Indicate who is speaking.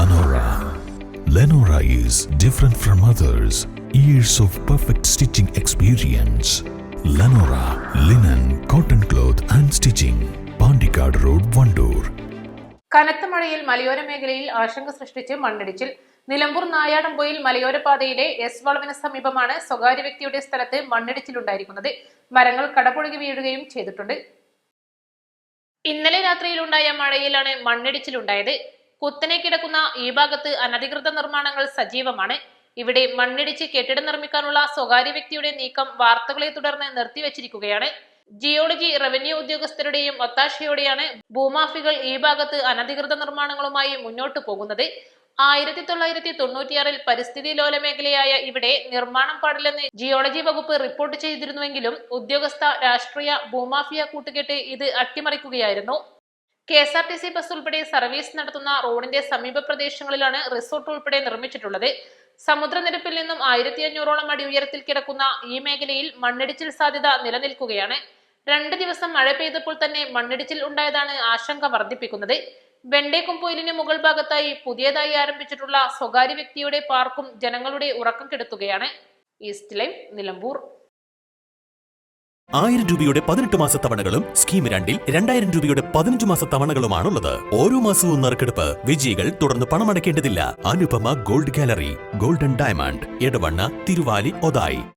Speaker 1: Lenora. Lenora is different from others. Years of perfect stitching experience. Lenora linen, cotton cloth and stitching. Pandikad Road, Vandoor.
Speaker 2: കനത്ത മഴയിൽ മലയോര മേഖലയിൽ ആശങ്ക സൃഷ്ടിച്ച് മണ്ണിടിച്ചിൽ. നിലമ്പൂർ നായാടംപൊയിൽ മലയോര പാതയിലെ എസ് വളവിന് സമീപമാണ് സ്വകാര്യ വ്യക്തിയുടെ സ്ഥലത്ത് മണ്ണിടിച്ചിലുണ്ടായിരിക്കുന്നത്. മരങ്ങൾ കടപുഴകി വീഴുകയും ചെയ്തിട്ടുണ്ട്. ഇന്നലെ രാത്രിയിലുണ്ടായ മഴയിലാണ് മണ്ണിടിച്ചിലുണ്ടായത്. കുത്തനെ കിടക്കുന്ന ഈ ഭാഗത്ത് അനധികൃത നിർമ്മാണങ്ങൾ സജീവമാണ്. ഇവിടെ മണ്ണിടിച്ച് കെട്ടിടം നിർമ്മിക്കാനുള്ള സ്വകാര്യ വ്യക്തിയുടെ നീക്കം വാർത്തകളെ തുടർന്ന് നിർത്തിവച്ചിരിക്കുകയാണ്. ജിയോളജി, റവന്യൂ ഉദ്യോഗസ്ഥരുടെയും ഒത്താശയോടെയാണ് ഭൂമാഫികൾ ഈ ഭാഗത്ത് അനധികൃത നിർമ്മാണങ്ങളുമായി മുന്നോട്ടു പോകുന്നത്. 1996 പരിസ്ഥിതി ലോല മേഖലയായ ഇവിടെ നിർമ്മാണം പാടില്ലെന്ന് ജിയോളജി വകുപ്പ് റിപ്പോർട്ട് ചെയ്തിരുന്നുവെങ്കിലും ഉദ്യോഗസ്ഥ, രാഷ്ട്രീയ, ഭൂമാഫിയ കൂട്ടുകെട്ട് ഇത് അട്ടിമറിക്കുകയായിരുന്നു. KSRTC ബസ് ഉൾപ്പെടെ സർവീസ് നടത്തുന്ന റോഡിന്റെ സമീപ പ്രദേശങ്ങളിലാണ് റിസോർട്ട് ഉൾപ്പെടെ നിർമ്മിച്ചിട്ടുള്ളത്. സമുദ്രനിരപ്പിൽ നിന്നും 1500ഓളം അടി ഉയരത്തിൽ കിടക്കുന്ന ഈ മേഖലയിൽ മണ്ണിടിച്ചിൽ സാധ്യത നിലനിൽക്കുകയാണ്. 2 ദിവസം മഴ പെയ്തപ്പോൾ തന്നെ മണ്ണിടിച്ചിൽ ഉണ്ടായതാണ് ആശങ്ക വർദ്ധിപ്പിക്കുന്നത്. വെണ്ടേക്കുംപൊയിലിന് മുകൾ ഭാഗത്തായി പുതിയതായി ആരംഭിച്ചിട്ടുള്ള സ്വകാര്യ വ്യക്തിയുടെ പാർക്കും ജനങ്ങളുടെ ഉറക്കം കെടുത്തുകയാണ്. East live, Nilambur.
Speaker 3: 1000 രൂപയുടെ 18 മാസ തവണകളും സ്കീം 2-ൽ 2000 രൂപയുടെ 15 മാസ തവണകളുമാണുള്ളത്. ഓരോ മാസവും നറുക്കെടുപ്പ്. വിജയികൾ തുടർന്ന് പണമടയ്ക്കേണ്ടതില്ല. Anupama gold gallery, golden diamond, Edavanna, Thiruvali, Othayi.